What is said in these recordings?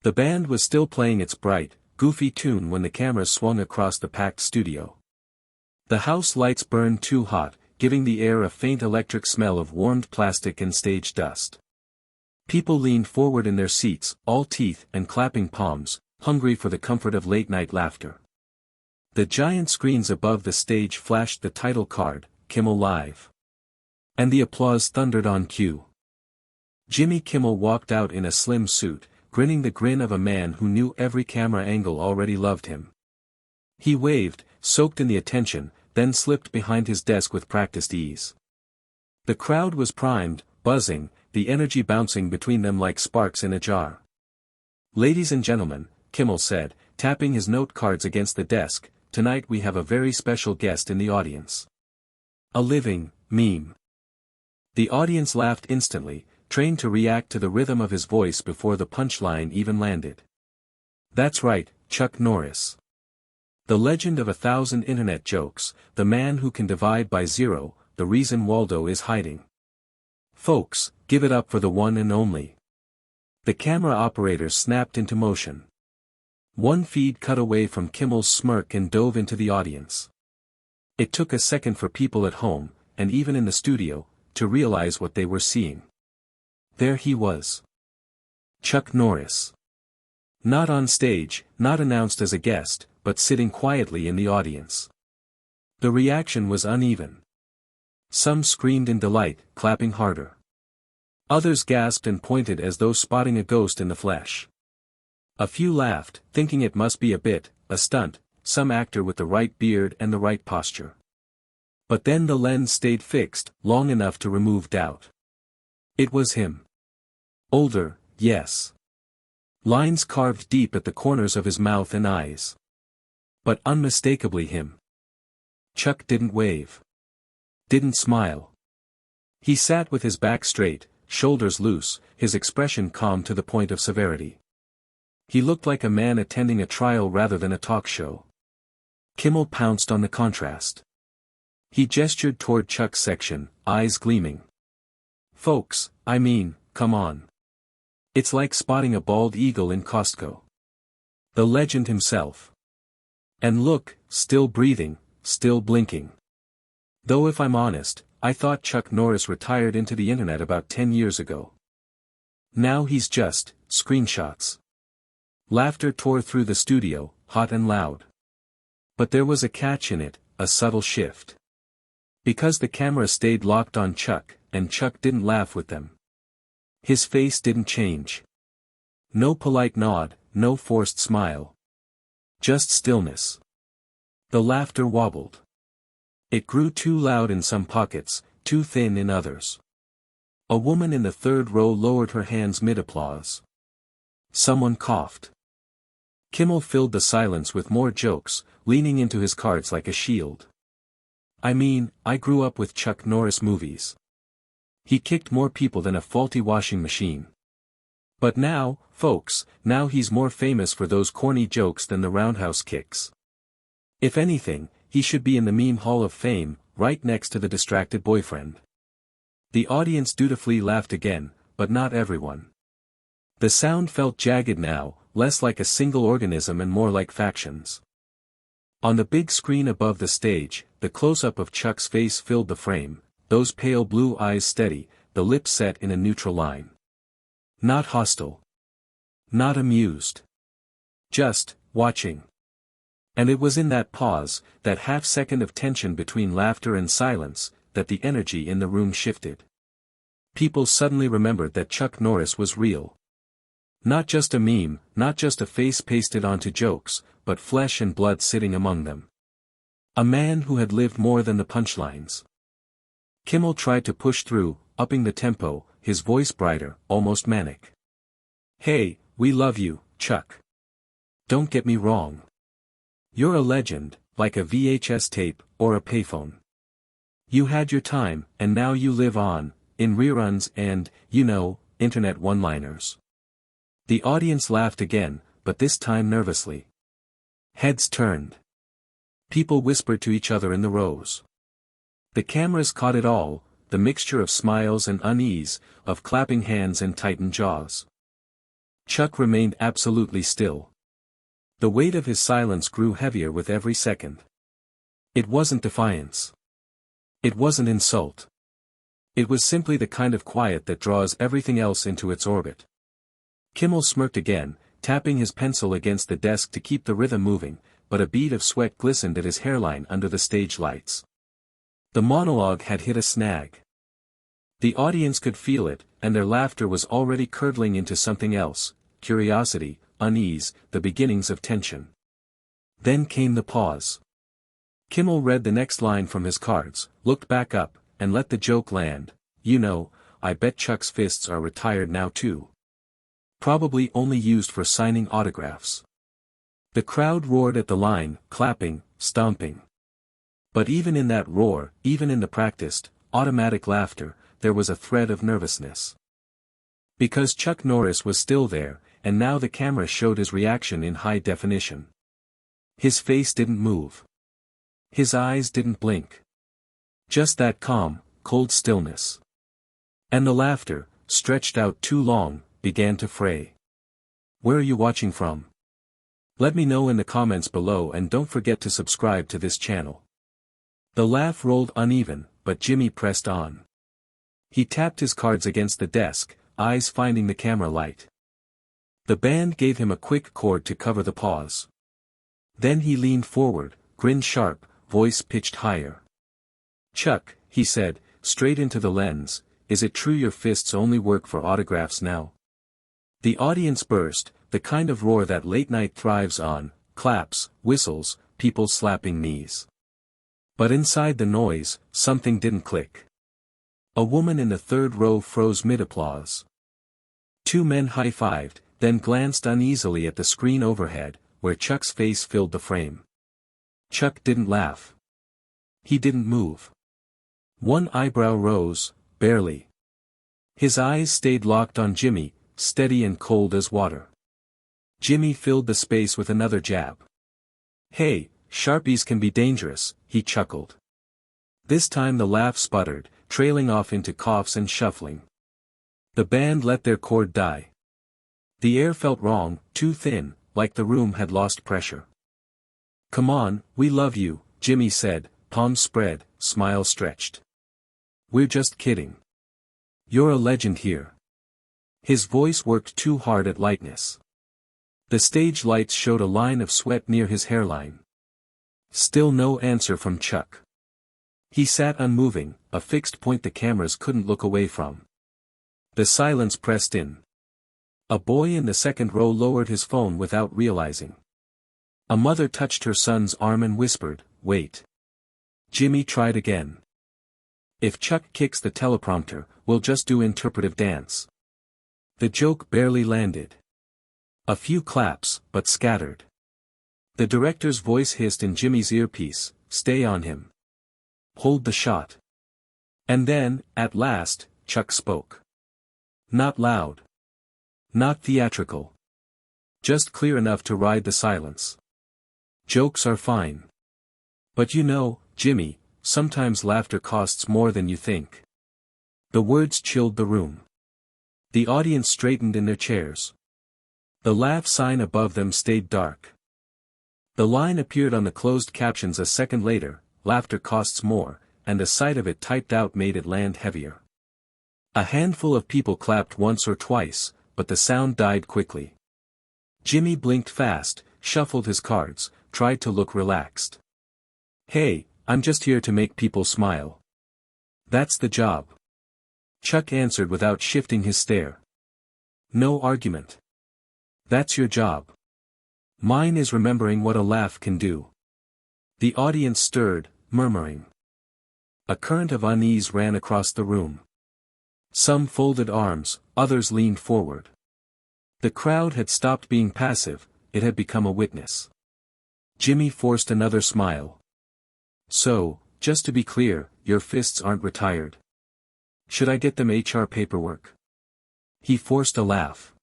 The band was still playing its bright, goofy tune when the camera swung across the packed studio. The house lights burned too hot, giving the air a faint electric smell of warmed plastic and stage dust. People leaned forward in their seats, all teeth and clapping palms, hungry for the comfort of late-night laughter. The giant screens above the stage flashed the title card, Kimmel Live. And the applause thundered on cue. Jimmy Kimmel walked out in a slim suit, grinning the grin of a man who knew every camera angle already loved him. He waved, soaked in the attention, then slipped behind his desk with practiced ease. The crowd was primed, buzzing, the energy bouncing between them like sparks in a jar. "Ladies and gentlemen," Kimmel said, tapping his note cards against the desk, "tonight we have a very special guest in the audience. A living meme." The audience laughed instantly, trained to react to the rhythm of his voice before the punchline even landed. "That's right, Chuck Norris. The legend of 1,000 internet jokes, the man who can divide by zero, the reason Waldo is hiding. Folks, give it up for the one and only." The camera operator snapped into motion. One feed cut away from Kimmel's smirk and dove into the audience. It took a second for people at home, and even in the studio, to realize what they were seeing. There he was. Chuck Norris. Not on stage, not announced as a guest, but sitting quietly in the audience. The reaction was uneven. Some screamed in delight, clapping harder. Others gasped and pointed as though spotting a ghost in the flesh. A few laughed, thinking it must be a bit, a stunt, some actor with the right beard and the right posture. But then the lens stayed fixed, long enough to remove doubt. It was him. Older, yes. Lines carved deep at the corners of his mouth and eyes. But unmistakably him. Chuck didn't wave. Didn't smile. He sat with his back straight, shoulders loose, his expression calm to the point of severity. He looked like a man attending a trial rather than a talk show. Kimmel pounced on the contrast. He gestured toward Chuck's section, eyes gleaming. "Folks, I mean, come on. It's like spotting a bald eagle in Costco. The legend himself. And look, still breathing, still blinking. Though if I'm honest, I thought Chuck Norris retired into the internet about 10 years ago. Now he's just screenshots." Laughter tore through the studio, hot and loud. But there was a catch in it, a subtle shift. Because the camera stayed locked on Chuck, and Chuck didn't laugh with them. His face didn't change. No polite nod, no forced smile. Just stillness. The laughter wobbled. It grew too loud in some pockets, too thin in others. A woman in the third row lowered her hands mid-applause. Someone coughed. Kimmel filled the silence with more jokes, leaning into his cards like a shield. "I mean, I grew up with Chuck Norris movies. He kicked more people than a faulty washing machine. But now, folks, now he's more famous for those corny jokes than the roundhouse kicks. If anything, he should be in the Meme Hall of Fame, right next to the distracted boyfriend." The audience dutifully laughed again, but not everyone. The sound felt jagged now, less like a single organism and more like factions. On the big screen above the stage, the close-up of Chuck's face filled the frame, those pale blue eyes steady, the lips set in a neutral line. Not hostile. Not amused. Just, watching. And it was in that pause, that half-second of tension between laughter and silence, that the energy in the room shifted. People suddenly remembered that Chuck Norris was real. Not just a meme, not just a face pasted onto jokes, but flesh and blood sitting among them. A man who had lived more than the punchlines. Kimmel tried to push through, upping the tempo, his voice brighter, almost manic. "Hey, we love you, Chuck. Don't get me wrong. You're a legend, like a VHS tape, or a payphone. You had your time, and now you live on, in reruns and, internet one-liners." The audience laughed again, but this time nervously. Heads turned. People whispered to each other in the rows. The cameras caught it all, the mixture of smiles and unease, of clapping hands and tightened jaws. Chuck remained absolutely still. The weight of his silence grew heavier with every second. It wasn't defiance. It wasn't insult. It was simply the kind of quiet that draws everything else into its orbit. Kimmel smirked again, tapping his pencil against the desk to keep the rhythm moving, but a bead of sweat glistened at his hairline under the stage lights. The monologue had hit a snag. The audience could feel it, and their laughter was already curdling into something else: curiosity, unease, the beginnings of tension. Then came the pause. Kimmel read the next line from his cards, looked back up, and let the joke land. "You know, I bet Chuck's fists are retired now too. Probably only used for signing autographs." The crowd roared at the line, clapping, stomping. But even in that roar, even in the practiced, automatic laughter, there was a thread of nervousness. Because Chuck Norris was still there, and now the camera showed his reaction in high definition. His face didn't move. His eyes didn't blink. Just that calm, cold stillness. And the laughter, stretched out too long, began to fray. Where are you watching from? Let me know in the comments below, and don't forget to subscribe to this channel. The laugh rolled uneven, but Jimmy pressed on. He tapped his cards against the desk, eyes finding the camera light. The band gave him a quick chord to cover the pause. Then he leaned forward, grin sharp, voice pitched higher. "Chuck," he said, straight into the lens, "is it true your fists only work for autographs now?" The audience burst, the kind of roar that late night thrives on: claps, whistles, people slapping knees. But inside the noise, something didn't click. A woman in the third row froze mid-applause. Two men high-fived, then glanced uneasily at the screen overhead, where Chuck's face filled the frame. Chuck didn't laugh. He didn't move. One eyebrow rose, barely. His eyes stayed locked on Jimmy, steady and cold as water. Jimmy filled the space with another jab. "Hey, Sharpies can be dangerous," he chuckled. This time the laugh sputtered, trailing off into coughs and shuffling. The band let their chord die. The air felt wrong, too thin, like the room had lost pressure. "Come on, we love you," Jimmy said, palms spread, smile stretched. "We're just kidding. You're a legend here." His voice worked too hard at lightness. The stage lights showed a line of sweat near his hairline. Still no answer from Chuck. He sat unmoving, a fixed point the cameras couldn't look away from. The silence pressed in. A boy in the second row lowered his phone without realizing. A mother touched her son's arm and whispered, "Wait." Jimmy tried again. "If Chuck kicks the teleprompter, we'll just do interpretive dance." The joke barely landed. A few claps, but scattered. The director's voice hissed in Jimmy's earpiece, "Stay on him. Hold the shot." And then, at last, Chuck spoke. Not loud. Not theatrical. Just clear enough to ride the silence. "Jokes are fine. But you know, Jimmy, sometimes laughter costs more than you think." The words chilled the room. The audience straightened in their chairs. The laugh sign above them stayed dark. The line appeared on the closed captions a second later: "Laughter costs more," and the sight of it typed out made it land heavier. A handful of people clapped once or twice, but the sound died quickly. Jimmy blinked fast, shuffled his cards, tried to look relaxed. "Hey, I'm just here to make people smile. That's the job." Chuck answered without shifting his stare. "No argument. That's your job. Mine is remembering what a laugh can do." The audience stirred, murmuring. A current of unease ran across the room. Some folded arms, others leaned forward. The crowd had stopped being passive, it had become a witness. Jimmy forced another smile. "So, just to be clear, your fists aren't retired. Should I get them HR paperwork?" He forced a laugh.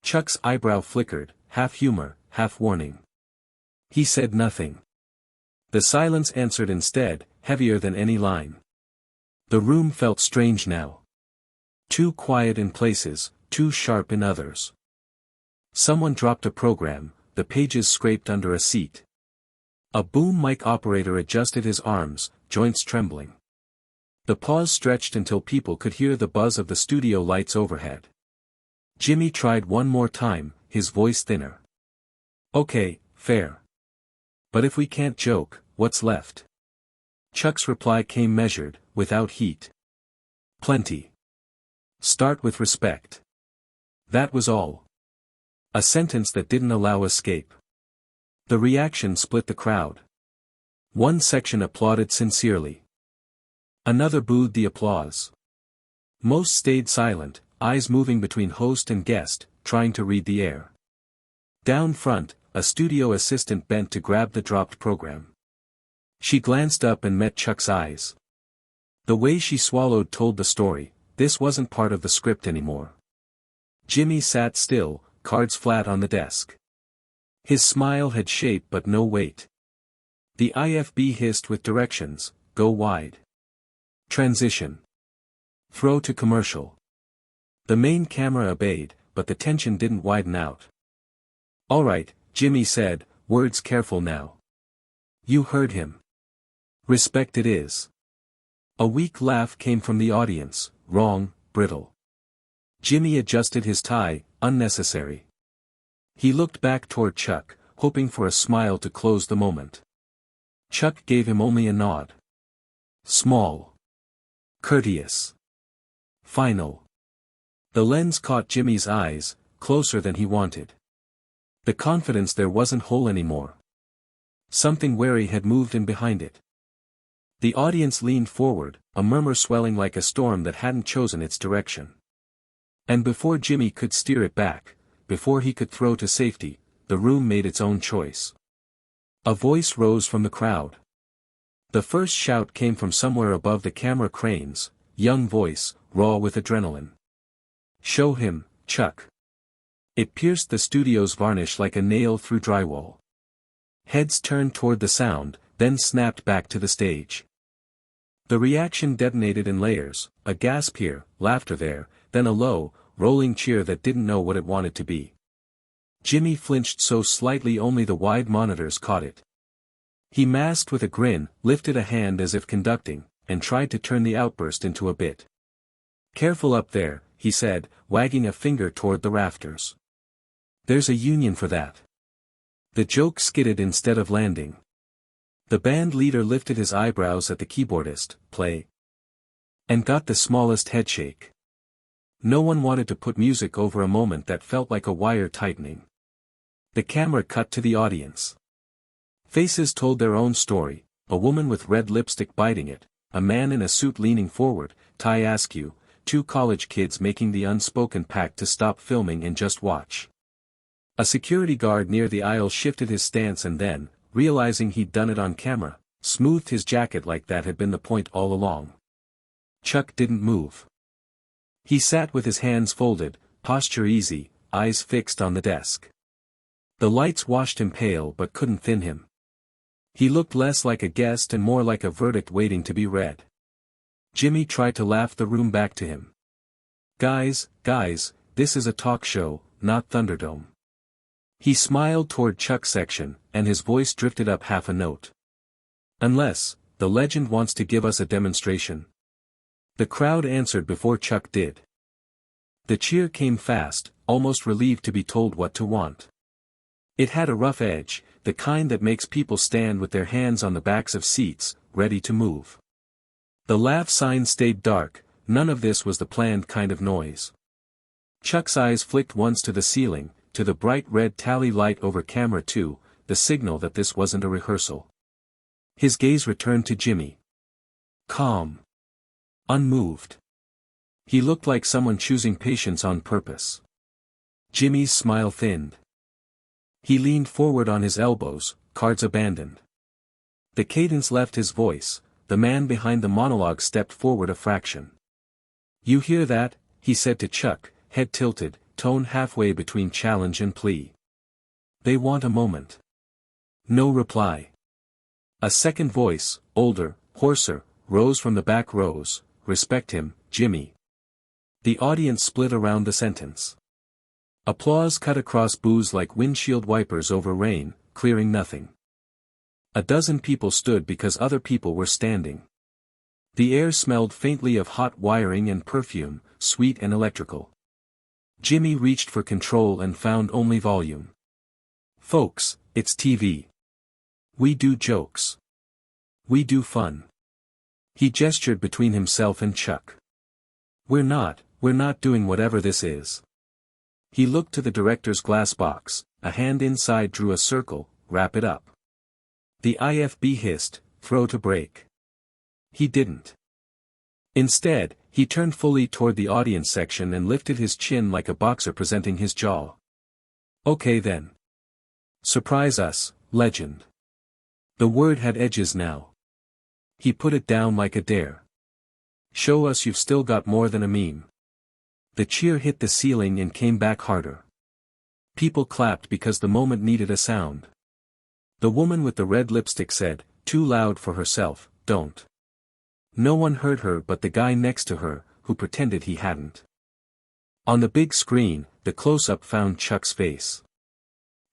Chuck's eyebrow flickered, half humor, half warning. He said nothing. The silence answered instead, heavier than any line. The room felt strange now. Too quiet in places, too sharp in others. Someone dropped a program, the pages scraped under a seat. A boom mic operator adjusted his arms, joints trembling. The pause stretched until people could hear the buzz of the studio lights overhead. Jimmy tried one more time, his voice thinner. Okay, fair. But if we can't joke, what's left? Chuck's reply came measured, without heat. Plenty. Start with respect. That was all. A sentence that didn't allow escape. The reaction split the crowd. One section applauded sincerely. Another booed the applause. Most stayed silent, eyes moving between host and guest, trying to read the air. Down front, a studio assistant bent to grab the dropped program. She glanced up and met Chuck's eyes. The way she swallowed told the story, this wasn't part of the script anymore. Jimmy sat still, cards flat on the desk. His smile had shape but no weight. The IFB hissed with directions, go wide. Transition. Throw to commercial. The main camera obeyed, but the tension didn't widen out. All right, Jimmy said, words careful now. You heard him. Respect it is. A weak laugh came from the audience, wrong, brittle. Jimmy adjusted his tie, unnecessary. He looked back toward Chuck, hoping for a smile to close the moment. Chuck gave him only a nod. Small. Courteous. Final. The lens caught Jimmy's eyes, closer than he wanted. The confidence there wasn't whole anymore. Something wary had moved in behind it. The audience leaned forward, a murmur swelling like a storm that hadn't chosen its direction. And before Jimmy could steer it back, before he could throw to safety, the room made its own choice. A voice rose from the crowd. The first shout came from somewhere above the camera cranes, young voice, raw with adrenaline. Show him, Chuck. It pierced the studio's varnish like a nail through drywall. Heads turned toward the sound, then snapped back to the stage. The reaction detonated in layers, a gasp here, laughter there, then a low, rolling cheer that didn't know what it wanted to be. Jimmy flinched so slightly only the wide monitors caught it. He masked with a grin, lifted a hand as if conducting, and tried to turn the outburst into a bit. Careful up there, he said, wagging a finger toward the rafters. There's a union for that. The joke skidded instead of landing. The band leader lifted his eyebrows at the keyboardist, play. And got the smallest headshake. No one wanted to put music over a moment that felt like a wire tightening. The camera cut to the audience. Faces told their own story, a woman with red lipstick biting it, a man in a suit leaning forward, tie askew, two college kids making the unspoken pact to stop filming and just watch. A security guard near the aisle shifted his stance and then, realizing he'd done it on camera, smoothed his jacket like that had been the point all along. Chuck didn't move. He sat with his hands folded, posture easy, eyes fixed on the desk. The lights washed him pale but couldn't thin him. He looked less like a guest and more like a verdict waiting to be read. Jimmy tried to laugh the room back to him. Guys, this is a talk show, not Thunderdome. He smiled toward Chuck's section, and his voice drifted up half a note. Unless, the legend wants to give us a demonstration. The crowd answered before Chuck did. The cheer came fast, almost relieved to be told what to want. It had a rough edge, the kind that makes people stand with their hands on the backs of seats, ready to move. The laugh sign stayed dark, none of this was the planned kind of noise. Chuck's eyes flicked once to the ceiling, to the bright red tally light over camera 2, the signal that this wasn't a rehearsal. His gaze returned to Jimmy. Calm. Unmoved. He looked like someone choosing patience on purpose. Jimmy's smile thinned. He leaned forward on his elbows, cards abandoned. The cadence left his voice, the man behind the monologue stepped forward a fraction. You hear that? He said to Chuck, head tilted, tone halfway between challenge and plea. They want a moment. No reply. A second voice, older, hoarser, rose from the back rows, respect him, Jimmy. The audience split around the sentence. Applause cut across booze like windshield wipers over rain, clearing nothing. A dozen people stood because other people were standing. The air smelled faintly of hot wiring and perfume, sweet and electrical. Jimmy reached for control and found only volume. "Folks, it's TV. We do jokes. We do fun." He gestured between himself and Chuck. We're not doing whatever this is." He looked to the director's glass box, a hand inside drew a circle, "Wrap it up." The IFB hissed, "Throw to break." He didn't. Instead, he turned fully toward the audience section and lifted his chin like a boxer presenting his jaw. "Okay then. Surprise us, legend." The word had edges now. He put it down like a dare. "Show us you've still got more than a meme." The cheer hit the ceiling and came back harder. People clapped because the moment needed a sound. The woman with the red lipstick said, too loud for herself, "Don't." No one heard her but the guy next to her, who pretended he hadn't. On the big screen, the close-up found Chuck's face.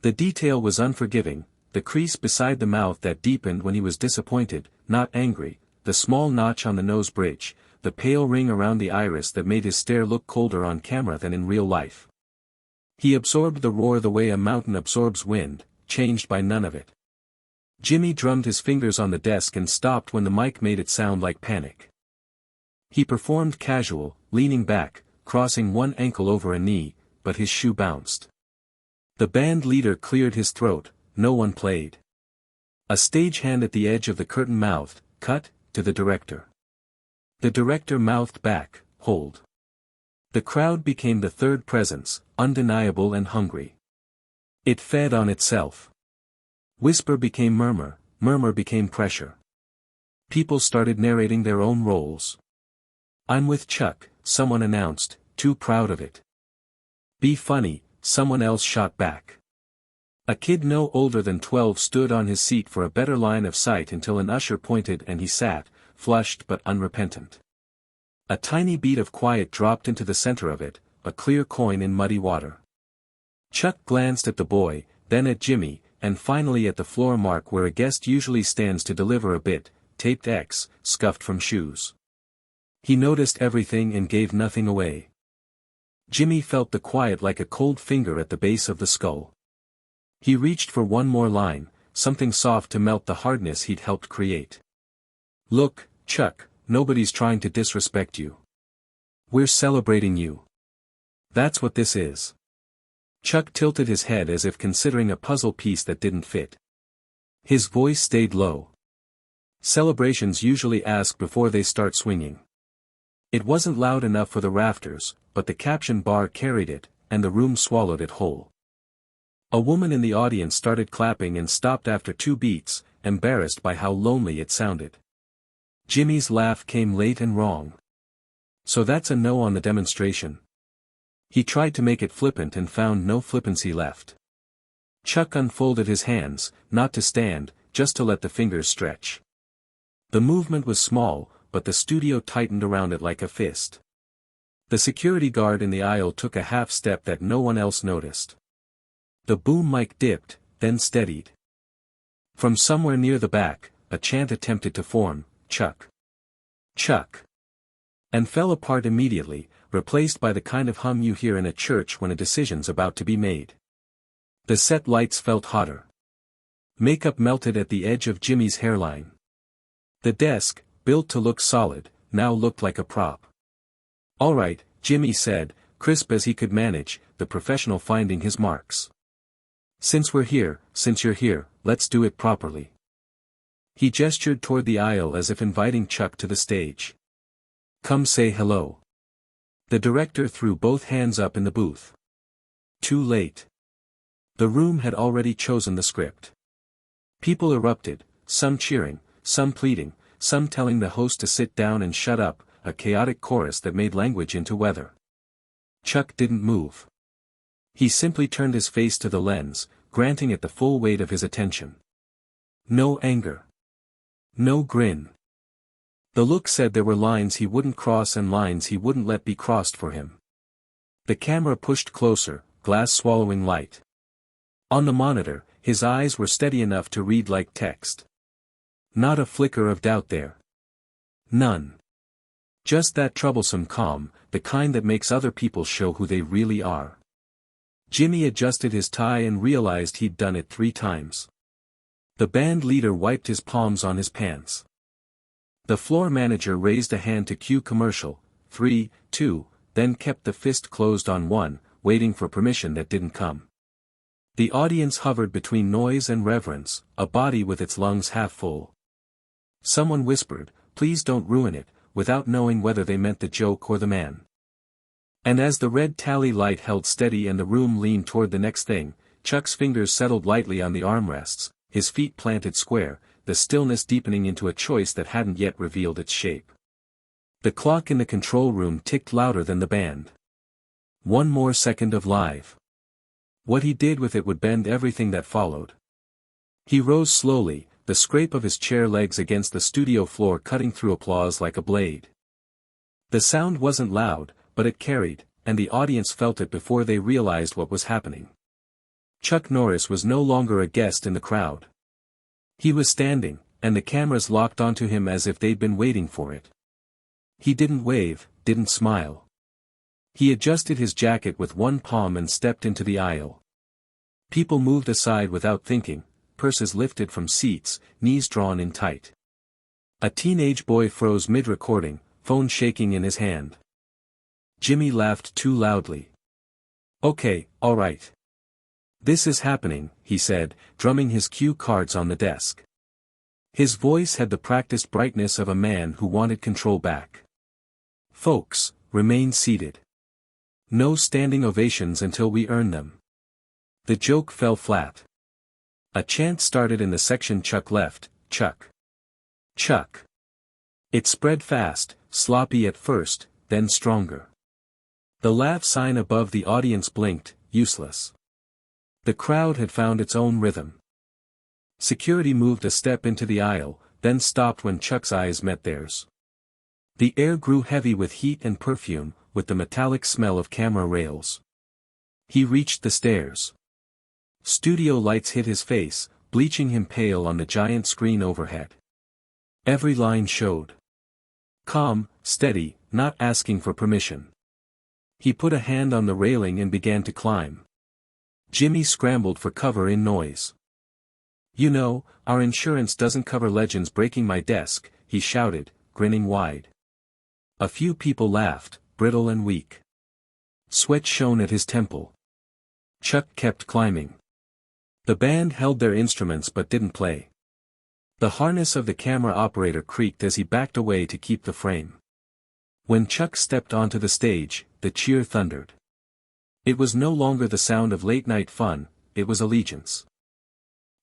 The detail was unforgiving, the crease beside the mouth that deepened when he was disappointed, not angry, the small notch on the nose bridge, the pale ring around the iris that made his stare look colder on camera than in real life. He absorbed the roar the way a mountain absorbs wind, changed by none of it. Jimmy drummed his fingers on the desk and stopped when the mic made it sound like panic. He performed casual, leaning back, crossing one ankle over a knee, but his shoe bounced. The band leader cleared his throat, no one played. A stagehand at the edge of the curtain mouthed, "Cut," to the director. The director mouthed back, "Hold." The crowd became the third presence, undeniable and hungry. It fed on itself. Whisper became murmur, murmur became pressure. People started narrating their own roles. "I'm with Chuck," someone announced, too proud of it. "Be funny," someone else shot back. A kid no older than 12 stood on his seat for a better line of sight until an usher pointed and he sat, flushed but unrepentant. A tiny bead of quiet dropped into the center of it, a clear coin in muddy water. Chuck glanced at the boy, then at Jimmy, and finally at the floor mark where a guest usually stands to deliver a bit, taped X, scuffed from shoes. He noticed everything and gave nothing away. Jimmy felt the quiet like a cold finger at the base of the skull. He reached for one more line, something soft to melt the hardness he'd helped create. "Look, Chuck, nobody's trying to disrespect you. We're celebrating you. That's what this is." Chuck tilted his head as if considering a puzzle piece that didn't fit. His voice stayed low. Celebrations usually ask before they start swinging. It wasn't loud enough for the rafters, but the caption bar carried it, and the room swallowed it whole. A woman in the audience started clapping and stopped after 2 beats, embarrassed by how lonely it sounded. Jimmy's laugh came late and wrong. "So that's a no on the demonstration." He tried to make it flippant and found no flippancy left. Chuck unfolded his hands, not to stand, just to let the fingers stretch. The movement was small, but the studio tightened around it like a fist. The security guard in the aisle took a half step that no one else noticed. The boom mic dipped, then steadied. From somewhere near the back, a chant attempted to form, "Chuck. Chuck," and fell apart immediately, replaced by the kind of hum you hear in a church when a decision's about to be made. The set lights felt hotter. Makeup melted at the edge of Jimmy's hairline. The desk, built to look solid, now looked like a prop. "All right," Jimmy said, crisp as he could manage, the professional finding his marks. Since you're here, let's do it properly." He gestured toward the aisle as if inviting Chuck to the stage. "Come say hello." The director threw both hands up in the booth. Too late. The room had already chosen the script. People erupted, some cheering, some pleading, some telling the host to sit down and shut up, a chaotic chorus that made language into weather. Chuck didn't move. He simply turned his face to the lens, granting it the full weight of his attention. No anger. No grin. The look said there were lines he wouldn't cross and lines he wouldn't let be crossed for him. The camera pushed closer, glass-swallowing light. On the monitor, his eyes were steady enough to read like text. Not a flicker of doubt there. None. Just that troublesome calm, the kind that makes other people show who they really are. Jimmy adjusted his tie and realized he'd done it 3 times. The band leader wiped his palms on his pants. The floor manager raised a hand to cue commercial, 3, 2, then kept the fist closed on 1, waiting for permission that didn't come. The audience hovered between noise and reverence, a body with its lungs half full. Someone whispered, "Please don't ruin it," without knowing whether they meant the joke or the man. And as the red tally light held steady and the room leaned toward the next thing, Chuck's fingers settled lightly on the armrests, his feet planted square, the stillness deepening into a choice that hadn't yet revealed its shape. The clock in the control room ticked louder than the band. 1 more second of live. What he did with it would bend everything that followed. He rose slowly, the scrape of his chair legs against the studio floor cutting through applause like a blade. The sound wasn't loud, but it carried, and the audience felt it before they realized what was happening. Chuck Norris was no longer a guest in the crowd. He was standing, and the cameras locked onto him as if they'd been waiting for it. He didn't wave, didn't smile. He adjusted his jacket with one palm and stepped into the aisle. People moved aside without thinking, purses lifted from seats, knees drawn in tight. A teenage boy froze mid-recording, phone shaking in his hand. Jimmy laughed too loudly. "Okay, all right. This is happening," he said, drumming his cue cards on the desk. His voice had the practiced brightness of a man who wanted control back. "Folks, remain seated. No standing ovations until we earn them." The joke fell flat. A chant started in the section Chuck left, "Chuck. Chuck." It spread fast, sloppy at first, then stronger. The laugh sign above the audience blinked, useless. The crowd had found its own rhythm. Security moved a step into the aisle, then stopped when Chuck's eyes met theirs. The air grew heavy with heat and perfume, with the metallic smell of camera rails. He reached the stairs. Studio lights hit his face, bleaching him pale on the giant screen overhead. Every line showed. Calm, steady, not asking for permission. He put a hand on the railing and began to climb. Jimmy scrambled for cover in noise. "You know, our insurance doesn't cover legends breaking my desk," he shouted, grinning wide. A few people laughed, brittle and weak. Sweat shone at his temple. Chuck kept climbing. The band held their instruments but didn't play. The harness of the camera operator creaked as he backed away to keep the frame. When Chuck stepped onto the stage, the cheer thundered. It was no longer the sound of late-night fun, it was allegiance.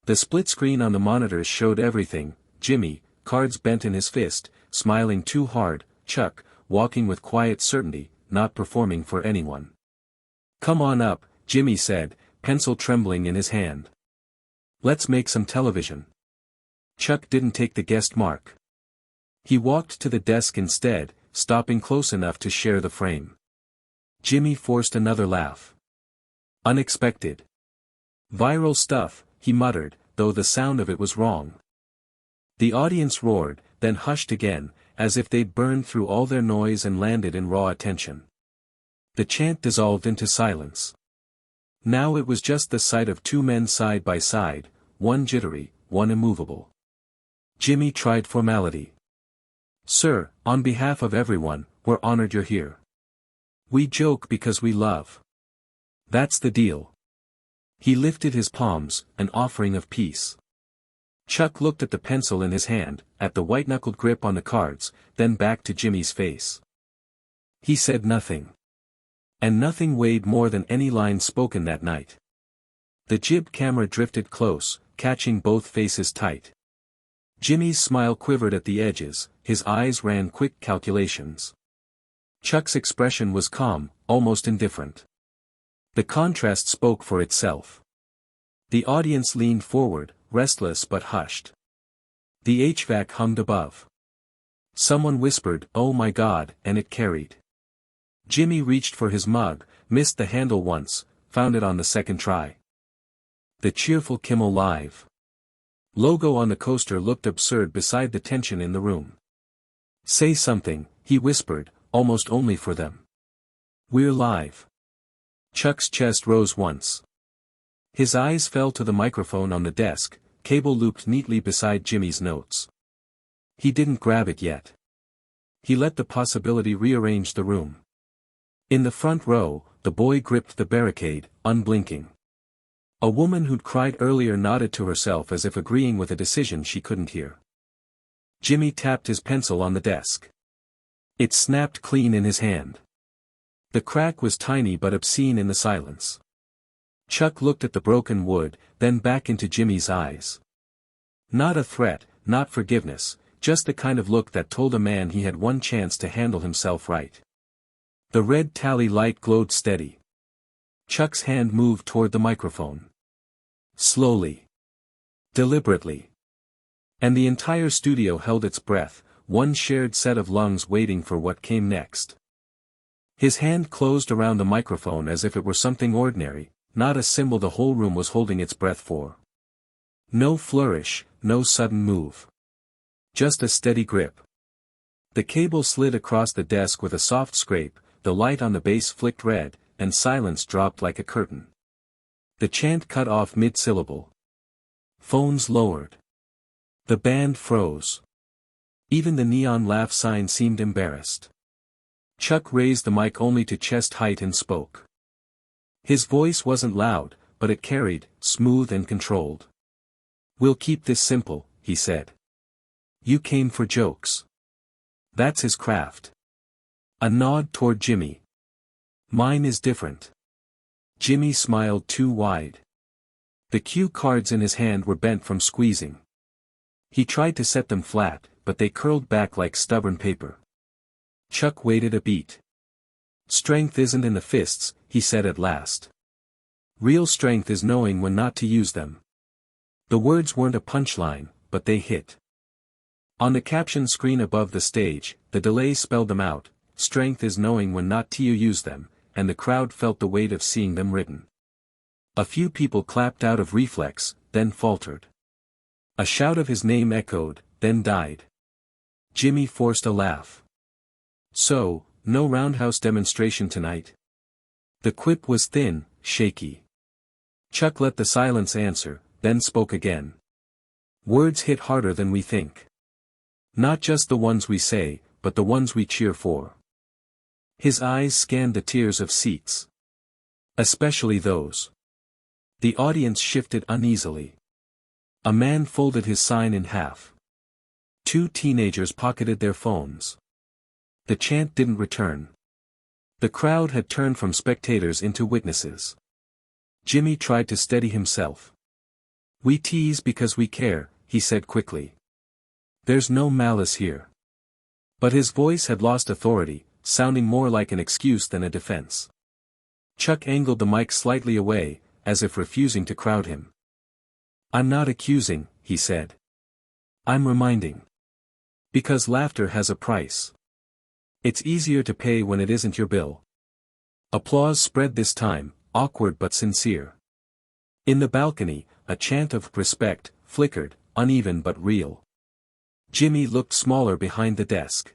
The split screen on the monitors showed everything: Jimmy, cards bent in his fist, smiling too hard, Chuck, walking with quiet certainty, not performing for anyone. "Come on up," Jimmy said, pencil trembling in his hand. "Let's make some television." Chuck didn't take the guest mark. He walked to the desk instead, stopping close enough to share the frame. Jimmy forced another laugh. "Unexpected. Viral stuff," he muttered, though the sound of it was wrong. The audience roared, then hushed again, as if they'd burned through all their noise and landed in raw attention. The chant dissolved into silence. Now it was just the sight of 2 men side by side, one jittery, one immovable. Jimmy tried formality. "Sir, on behalf of everyone, we're honored you're here. We joke because we love. That's the deal." He lifted his palms, an offering of peace. Chuck looked at the pencil in his hand, at the white-knuckled grip on the cards, then back to Jimmy's face. He said nothing. And nothing weighed more than any line spoken that night. The jib camera drifted close, catching both faces tight. Jimmy's smile quivered at the edges, his eyes ran quick calculations. Chuck's expression was calm, almost indifferent. The contrast spoke for itself. The audience leaned forward, restless but hushed. The HVAC hummed above. Someone whispered, "Oh my God," and it carried. Jimmy reached for his mug, missed the handle once, found it on the second try. The cheerful Kimmel Live logo on the coaster looked absurd beside the tension in the room. Say something, he whispered, almost only for them. We're live. Chuck's chest rose once. His eyes fell to the microphone on the desk, cable looped neatly beside Jimmy's notes. He didn't grab it yet. He let the possibility rearrange the room. In the front row, the boy gripped the barricade, unblinking. A woman who'd cried earlier nodded to herself as if agreeing with a decision she couldn't hear. Jimmy tapped his pencil on the desk. It snapped clean in his hand. The crack was tiny but obscene in the silence. Chuck looked at the broken wood, then back into Jimmy's eyes. Not a threat, not forgiveness, just the kind of look that told a man he had one chance to handle himself right. The red tally light glowed steady. Chuck's hand moved toward the microphone. Slowly. Deliberately. And the entire studio held its breath, one shared set of lungs waiting for what came next. His hand closed around the microphone as if it were something ordinary, not a symbol the whole room was holding its breath for. No flourish, no sudden move. Just a steady grip. The cable slid across the desk with a soft scrape, the light on the base flicked red, and silence dropped like a curtain. The chant cut off mid-syllable. Phones lowered. The band froze. Even the neon laugh sign seemed embarrassed. Chuck raised the mic only to chest height and spoke. His voice wasn't loud, but it carried, smooth and controlled. We'll keep this simple, he said. You came for jokes. That's his craft. A nod toward Jimmy. Mine is different. Jimmy smiled too wide. The cue cards in his hand were bent from squeezing. He tried to set them flat, but they curled back like stubborn paper. Chuck waited a beat. Strength isn't in the fists, he said at last. Real strength is knowing when not to use them. The words weren't a punchline, but they hit. On the caption screen above the stage, the delay spelled them out. Strength is knowing when not to use them, and the crowd felt the weight of seeing them written. A few people clapped out of reflex, then faltered. A shout of his name echoed, then died. Jimmy forced a laugh. So, no roundhouse demonstration tonight? The quip was thin, shaky. Chuck let the silence answer, then spoke again. Words hit harder than we think. Not just the ones we say, but the ones we cheer for. His eyes scanned the tiers of seats. Especially those. The audience shifted uneasily. A man folded his sign in half. Two teenagers pocketed their phones. The chant didn't return. The crowd had turned from spectators into witnesses. Jimmy tried to steady himself. We tease because we care, he said quickly. There's no malice here. But his voice had lost authority, sounding more like an excuse than a defense. Chuck angled the mic slightly away, as if refusing to crowd him. I'm not accusing, he said. I'm reminding. Because laughter has a price. It's easier to pay when it isn't your bill. Applause spread this time, awkward but sincere. In the balcony, a chant of respect flickered, uneven but real. Jimmy looked smaller behind the desk.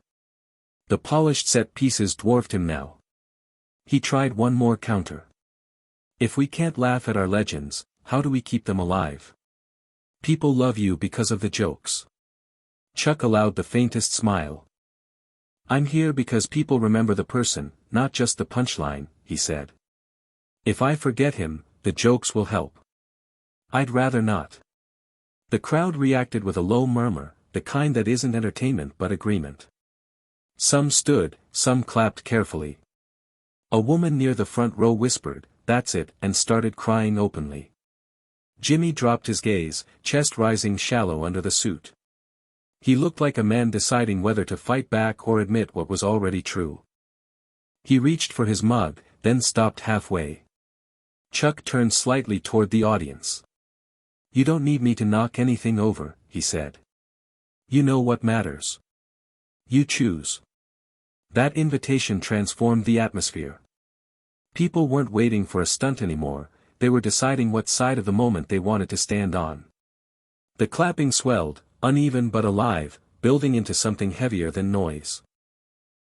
The polished set pieces dwarfed him now. He tried one more counter. If we can't laugh at our legends, how do we keep them alive? People love you because of the jokes. Chuck allowed the faintest smile. I'm here because people remember the person, not just the punchline, he said. If I forget him, the jokes will help. I'd rather not. The crowd reacted with a low murmur, the kind that isn't entertainment but agreement. Some stood, some clapped carefully. A woman near the front row whispered, "That's it," and started crying openly. Jimmy dropped his gaze, chest rising shallow under the suit. He looked like a man deciding whether to fight back or admit what was already true. He reached for his mug, then stopped halfway. Chuck turned slightly toward the audience. You don't need me to knock anything over, he said. You know what matters. You choose. That invitation transformed the atmosphere. People weren't waiting for a stunt anymore, they were deciding what side of the moment they wanted to stand on. The clapping swelled, uneven but alive, building into something heavier than noise.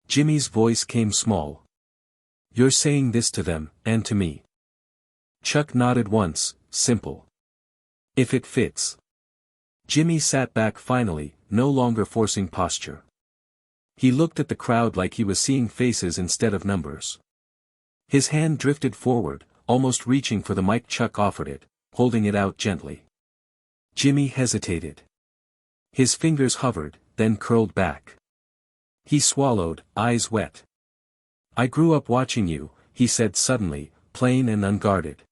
Jimmy's voice came small. "You're saying this to them, and to me." Chuck nodded once, simple. "If it fits." Jimmy sat back finally, no longer forcing posture. He looked at the crowd like he was seeing faces instead of numbers. His hand drifted forward, almost reaching for the mic. Chuck offered it, holding it out gently. Jimmy hesitated. His fingers hovered, then curled back. He swallowed, eyes wet. "I grew up watching you," he said suddenly, plain and unguarded.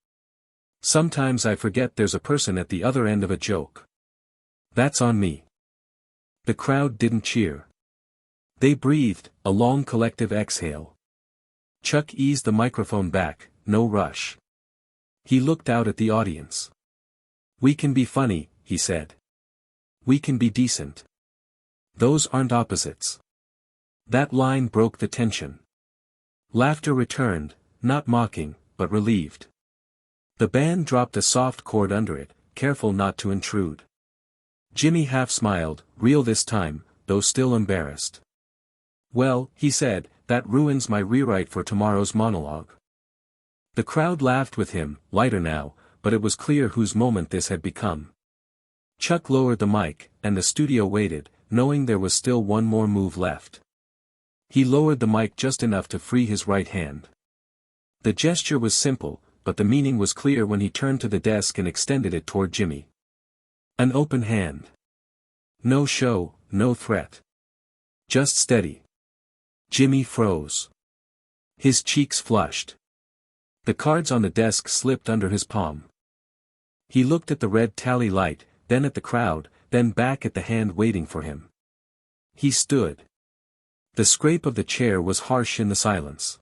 "Sometimes I forget there's a person at the other end of a joke. That's on me." The crowd didn't cheer. They breathed, a long collective exhale. Chuck eased the microphone back, no rush. He looked out at the audience. "We can be funny," he said. "We can be decent. Those aren't opposites." That line broke the tension. Laughter returned, not mocking, but relieved. The band dropped a soft chord under it, careful not to intrude. Jimmy half smiled, real this time, though still embarrassed. "Well," he said, "that ruins my rewrite for tomorrow's monologue." The crowd laughed with him, lighter now, but it was clear whose moment this had become. Chuck lowered the mic, and the studio waited, knowing there was still one more move left. He lowered the mic just enough to free his right hand. The gesture was simple, but the meaning was clear when he turned to the desk and extended it toward Jimmy. An open hand. No show, no threat. Just steady. Jimmy froze. His cheeks flushed. The cards on the desk slipped under his palm. He looked at the red tally light, then at the crowd, then back at the hand waiting for him. He stood. The scrape of the chair was harsh in the silence.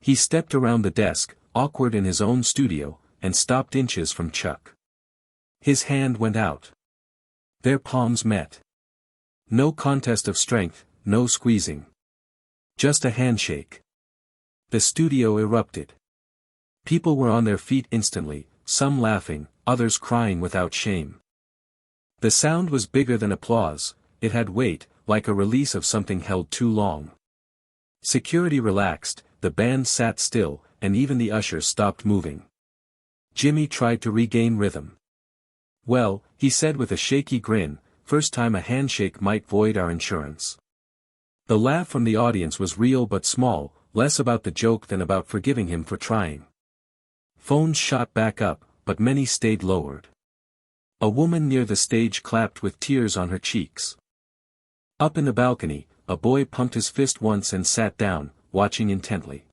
He stepped around the desk, awkward in his own studio, and stopped inches from Chuck. His hand went out. Their palms met. No contest of strength, no squeezing. Just a handshake. The studio erupted. People were on their feet instantly, some laughing, others crying without shame. The sound was bigger than applause, it had weight, like a release of something held too long. Security relaxed, the band sat still, and even the ushers stopped moving. Jimmy tried to regain rhythm. "Well," he said with a shaky grin, "first time a handshake might void our insurance." The laugh from the audience was real but small, less about the joke than about forgiving him for trying. Phones shot back up, but many stayed lowered. A woman near the stage clapped with tears on her cheeks. Up in the balcony, a boy pumped his fist once and sat down, watching intently.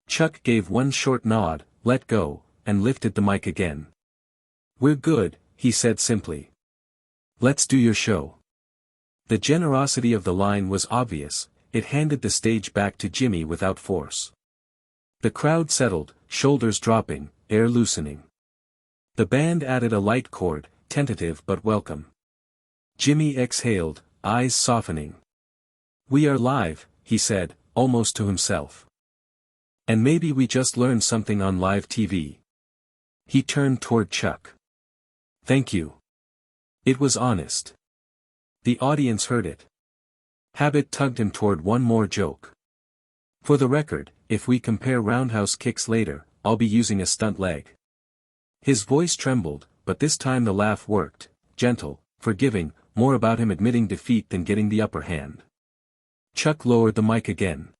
Chuck gave one short nod, let go, and lifted the mic again. "We're good," he said simply. "Let's do your show." The generosity of the line was obvious, it handed the stage back to Jimmy without force. The crowd settled, shoulders dropping, air loosening. The band added a light chord, tentative but welcome. Jimmy exhaled, eyes softening. "We are live," he said, almost to himself. "And maybe we just learned something on live TV." He turned toward Chuck. "Thank you." It was honest. The audience heard it. Habit tugged him toward one more joke. "For the record, if we compare roundhouse kicks later, I'll be using a stunt leg." His voice trembled, but this time the laugh worked, gentle, forgiving, more about him admitting defeat than getting the upper hand. Chuck lowered the mic again.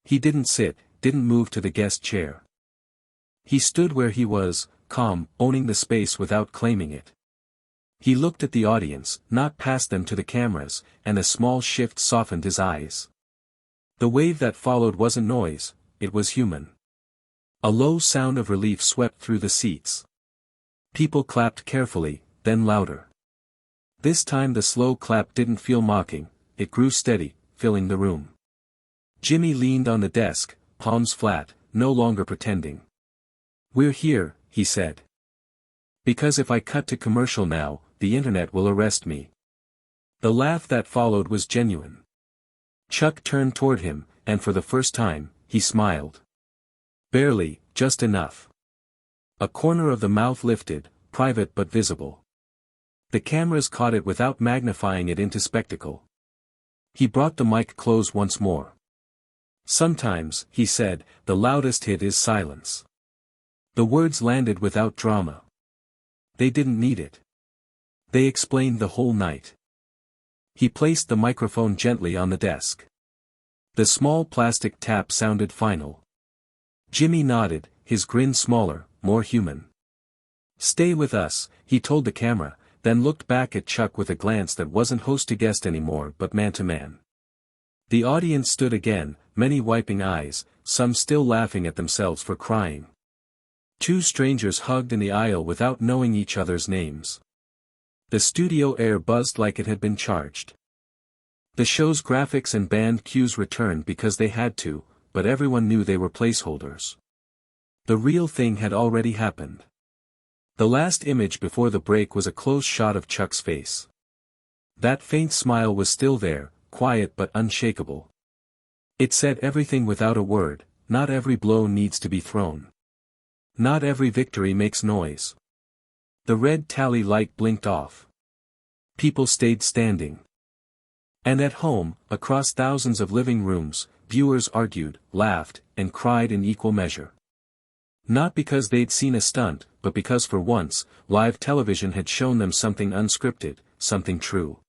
He didn't sit, didn't move to the guest chair. He stood where he was, calm, owning the space without claiming it. He looked at the audience, not past them to the cameras, and a small shift softened his eyes. The wave that followed wasn't noise, it was human. A low sound of relief swept through the seats. People clapped carefully, then louder. This time the slow clap didn't feel mocking, it grew steady, filling the room. Jimmy leaned on the desk, palms flat, no longer pretending. "We're here," he said. "Because if I cut to commercial now, the internet will arrest me." The laugh that followed was genuine. Chuck turned toward him, and for the first time, he smiled. Barely, just enough. A corner of the mouth lifted, private but visible. The cameras caught it without magnifying it into spectacle. He brought the mic close once more. Sometimes, he said, the loudest hit is silence. The words landed without drama. They didn't need it. They explained the whole night. He placed the microphone gently on the desk. The small plastic tap sounded final. Jimmy nodded, his grin smaller, more human. "Stay with us," he told the camera, then looked back at Chuck with a glance that wasn't host to guest anymore but man to man. The audience stood again, many wiping eyes, some still laughing at themselves for crying. Two strangers hugged in the aisle without knowing each other's names. The studio air buzzed like it had been charged. The show's graphics and band cues returned because they had to, but everyone knew they were placeholders. The real thing had already happened. The last image before the break was a close shot of Chuck's face. That faint smile was still there, quiet but unshakable. It said everything without a word: not every blow needs to be thrown. Not every victory makes noise. The red tally light blinked off. People stayed standing. And at home, across thousands of living rooms, viewers argued, laughed, and cried in equal measure. Not because they'd seen a stunt, but because for once, live television had shown them something unscripted, something true.